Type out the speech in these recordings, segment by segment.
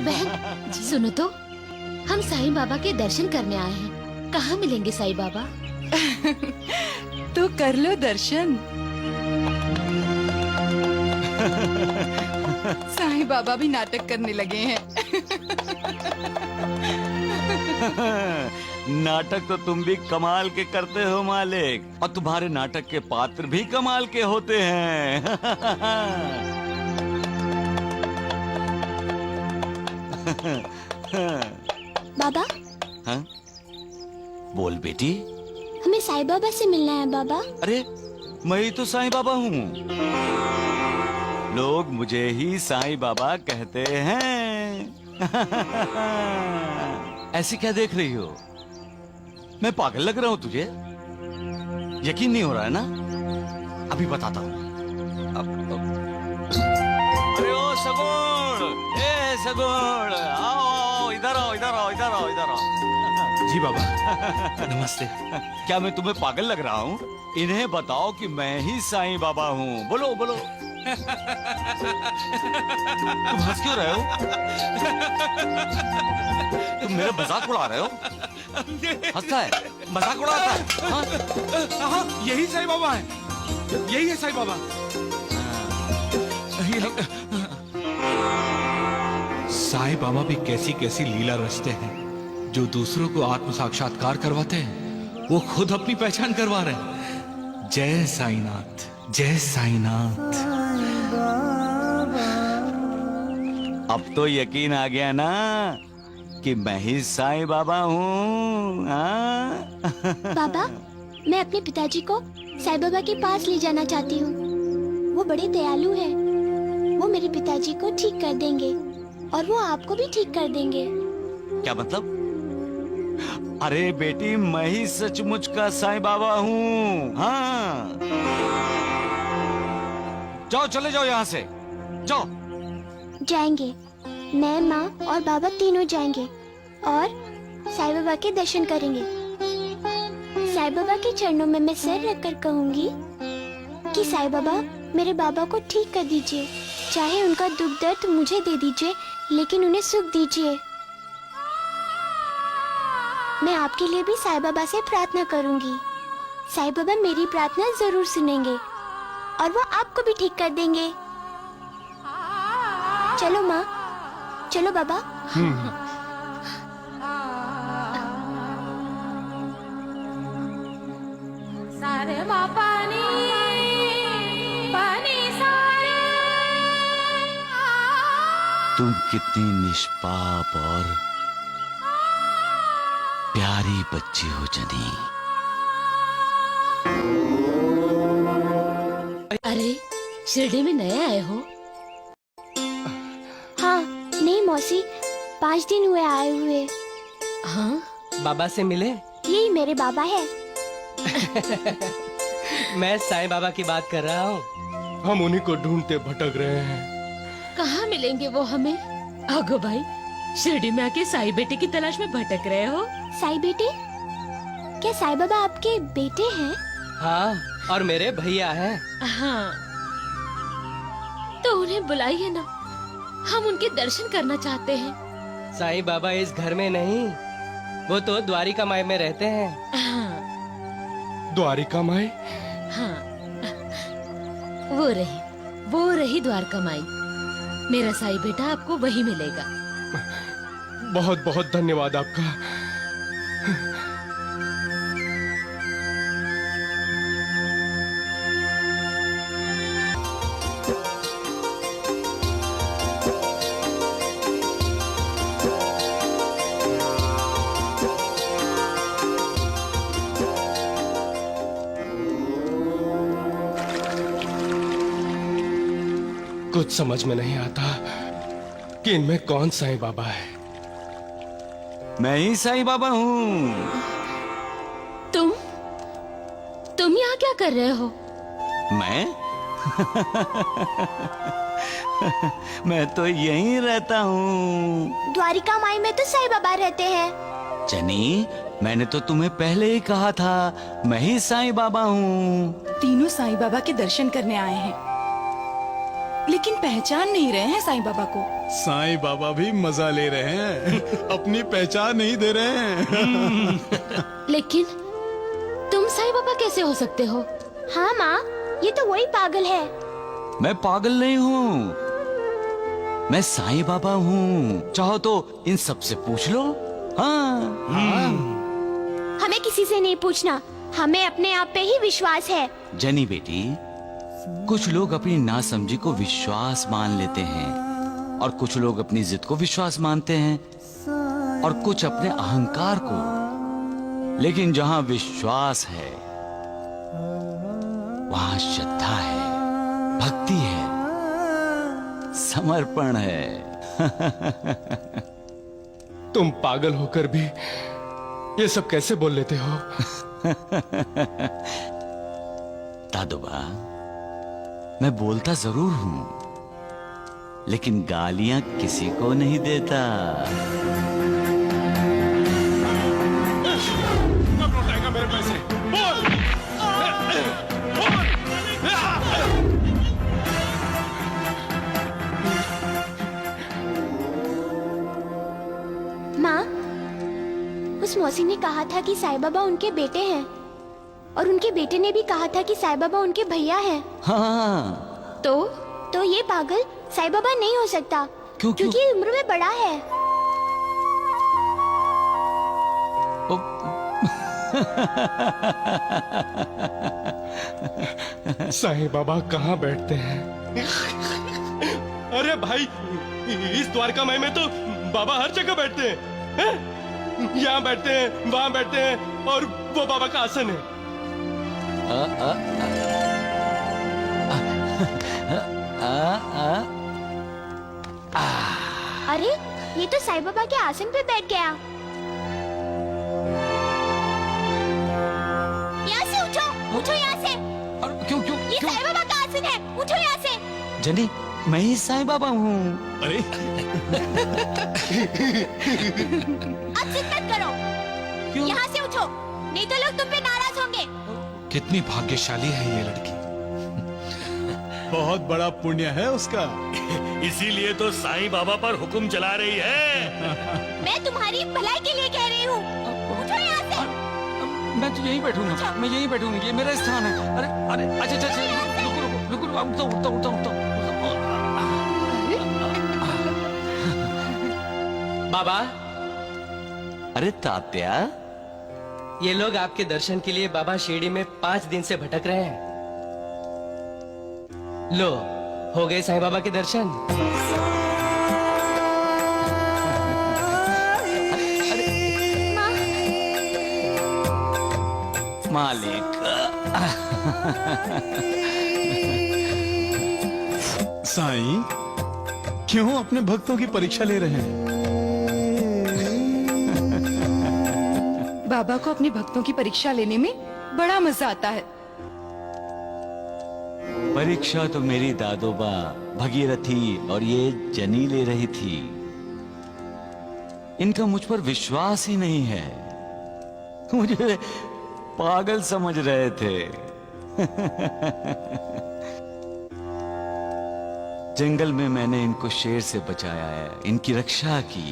बहन सुनो तो, हम साईं बाबा के दर्शन करने आए हैं। कहाँ मिलेंगे साईं बाबा? तो कर लो दर्शन। साईं बाबा भी नाटक करने लगे हैं। नाटक तो तुम भी कमाल के करते हो मालिक, और तुम्हारे नाटक के पात्र भी कमाल के होते हैं। बाबा। हाँ? बोल बेटी। हमें साईं बाबा से मिलना है बाबा। अरे मैं ही तो साईं बाबा हूँ। लोग मुझे ही साईं बाबा कहते हैं। ऐसी क्या देख रही हो? मैं पागल लग रहा हूँ तुझे? यकीन नहीं हो रहा है ना? अभी बताता हूँ। अरे ओ सगुण, ए सगुण, आओ इधर आओ, इधर आओ, इधर आओ, इधर आओ। जी बाबा, नमस्ते। क्या मैं तुम्हें पागल लग रहा हूँ? इन्हें बताओ कि मैं ही साईं बाबा हूँ। बोलो बोलो। तुम हंस क्यों रहे हो? तुम मेरा मजाक उड़ा रहे हो? हंसता है, मजाक उड़ाता है। हाँ? हाँ, यही साईं बाबा है, यही है साईं बाबा। साईं बाबा भी कैसी कैसी लीला रचते हैं। जो दूसरों को आत्म साक्षात्कार करवाते हैं, वो खुद अपनी पहचान करवा रहे हैं। जय साईनाथ, जय साईनाथ। अब तो यकीन आ गया ना कि मैं ही साईं बाबा हूँ। बाबा, मैं अपने पिताजी को साईं बाबा के पास ले जाना चाहती हूँ। वो बड़े दयालु हैं। वो मेरे पिताजी को ठीक कर देंगे और वो आपको भी ठीक कर देंगे। क्या मतलब? अरे बेटी, मैं ही सचमुच का साईं बाबा हूँ। हाँ, जाओ, चले जाओ यहाँ से, जाओ। जाएंगे। मैं, माँ और बाबा तीनों जाएंगे और साईं बाबा के दर्शन करेंगे। साईं बाबा के चरणों में मैं सिर रखकर कहूँगी कि साईं बाबा मेरे बाबा को ठीक कर दीजिए। चाहे उनका दुख दर्द मुझे दे दीजिए, लेकिन उन्हें सुख दीजिए। मैं आपके लिए भी साईं बाबा से प्रार्थना करूँगी। साईं बाबा मेरी प्रार्थना जरूर सुनेंगे और वो आपको भी ठीक कर देंगे। चलो माँ, चलो बाबा। सारे पानी पानी सारे। तुम कितनी निष्पाप और प्यारी बच्ची हो जनी। अरे शिरडी में नए आए हो? हाँ, नहीं मौसी, 5 दिन हुए आए हुए। हाँ, बाबा से मिले? यही मेरे बाबा है। मैं साईं बाबा की बात कर रहा हूँ। हम उन्हीं को ढूंढते भटक रहे हैं। कहाँ मिलेंगे वो हमें? आगो भाई, शिरडी में आके साईं बेटे की तलाश में भटक रहे हो? साईं बेटे? क्या साईं बाबा आपके बेटे हैं? हाँ, और मेरे भैया हैं। हाँ, तो उन्हें बुलाइए ना, हम उनके दर्शन करना चाहते हैं। साईं बाबा इस घर में नहीं, वो तो द्वारिका माई में रहते हैं। हाँ, द्वारिका माई? हाँ, वो रही द्वारका माई। मेरा साईं बेटा आपको वही मिलेगा। बहुत बहुत धन्यवाद आपका। कुछ समझ में नहीं आता कि इनमें कौन साईं बाबा है। मैं ही साईं बाबा हूँ। तुम यहाँ क्या कर रहे हो? मैं? मैं तो यहीं रहता हूँ। द्वारिका माई में तो साईं बाबा रहते हैं। जनी, मैंने तो तुम्हें पहले ही कहा था, मैं ही साईं बाबा हूँ। तीनों साईं बाबा के दर्शन करने आए हैं। लेकिन पहचान नहीं रहे हैं साईं बाबा को। साईं बाबा भी मजा ले रहे हैं, अपनी पहचान नहीं दे रहे हैं। लेकिन तुम साईं बाबा कैसे हो सकते हो? हाँ माँ, ये तो वही पागल है। मैं पागल नहीं हूँ, मैं साईं बाबा हूँ। चाहो तो इन सब से पूछ लो। हाँ, हमें किसी से नहीं पूछना, हमें अपने आप पे ही विश्वास है। जनी बेटी, कुछ लोग अपनी नासमझी को विश्वास मान लेते हैं और कुछ लोग अपनी जिद को विश्वास मानते हैं और कुछ अपने अहंकार को। लेकिन जहाँ विश्वास है वहाँ श्रद्धा है, भक्ति है, समर्पण है। तुम पागल होकर भी ये सब कैसे बोल लेते हो? दादोबा, मैं बोलता जरूर हूं, लेकिन गालियां किसी को नहीं देता। कब लौटाएगा मेरे पैसे? बोल! माँ, उस मौसी ने कहा था कि साईं बाबा उनके बेटे हैं और उनके बेटे ने भी कहा था कि साईं बाबा उनके भैया हैं। हाँ, तो ये पागल साईं बाबा नहीं हो सकता। क्यों? क्योंकि उम्र में बड़ा है। साईं बाबा कहाँ बैठते हैं? अरे भाई, इस द्वारका माई में तो बाबा हर जगह बैठते हैं। यहाँ बैठते हैं, वहाँ बैठते हैं, और वो बाबा का आसन है। अरे, ये तो साईं बाबा के आसन पे बैठ गया। यहाँ से उठो, उठो यहाँ से। क्यों क्यों ये क्यों? साईं बाबा का आसन है, उठो यहाँ से। जनी, मैं ही साईं बाबा हूँ। अरे अब जिद मत करो, क्यों? यहाँ से उठो, नहीं तो लोग तुम पे नाराज होंगे। कितनी भाग्यशाली है ये लड़की। बहुत बड़ा पुण्य है उसका। इसीलिए तो साईं बाबा पर हुक्म चला रही है। मैं तुम्हारी भलाई के लिए कह रही हूँ, उठो यहाँ से। मैं तो यहीं बैठूंगा, मैं यहीं बैठूंगा, ये मेरा स्थान है। अरे अरे, अच्छा अच्छा अच्छा, रुको रुको रुको, उठता उठता उठता उठता। बाबा, अरे तात्या, ये लोग आपके दर्शन के लिए बाबा शिरडी में 5 दिन से भटक रहे हैं। लो, हो गए साईं बाबा के दर्शन। मालिक। साईं, क्यों अपने भक्तों की परीक्षा ले रहे हैं? बाबा को अपने भक्तों की परीक्षा लेने में बड़ा मजा आता है। परीक्षा तो मेरी दादोबा भगीरथी और ये जनी ले रही थी। इनका मुझ पर विश्वास ही नहीं है, मुझे पागल समझ रहे थे। जंगल में मैंने इनको शेर से बचाया है, इनकी रक्षा की।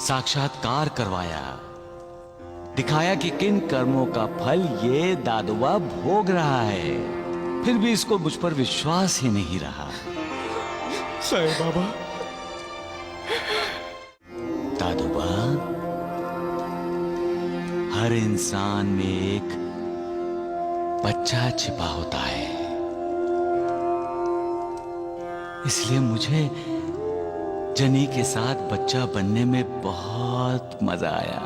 साक्षात्कार करवाया, दिखाया कि किन कर्मों का फल ये दादुआ भोग रहा है। फिर भी इसको मुझ पर विश्वास ही नहीं रहा। साईं बाबा, दादुआ, हर इंसान में एक बच्चा छिपा होता है, इसलिए मुझे जनी के साथ बच्चा बनने में बहुत मजा आया।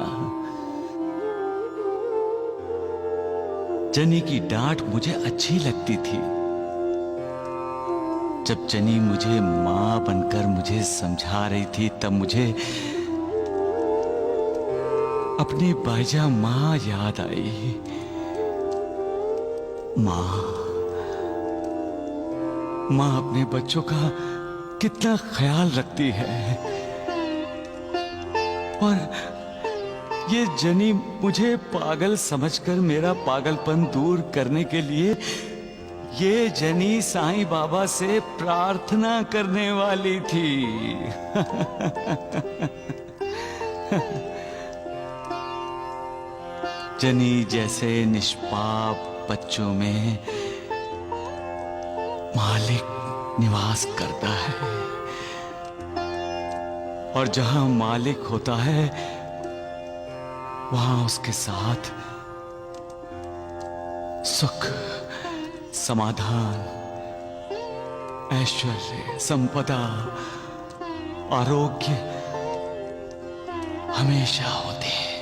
जनी की डांट मुझे अच्छी लगती थी। जब जनी मुझे मां बनकर मुझे समझा रही थी, तब मुझे अपनी बाइजा माँ याद आई। माँ अपने बच्चों का कितना ख्याल रखती है। और ये जनी मुझे पागल समझकर मेरा पागलपन दूर करने के लिए ये जनी साईं बाबा से प्रार्थना करने वाली थी। जनी जैसे निष्पाप बच्चों में मालिक निवास करता है, और जहां मालिक होता है वहां उसके साथ सुख, समाधान, ऐश्वर्य, संपदा, आरोग्य हमेशा होते हैं।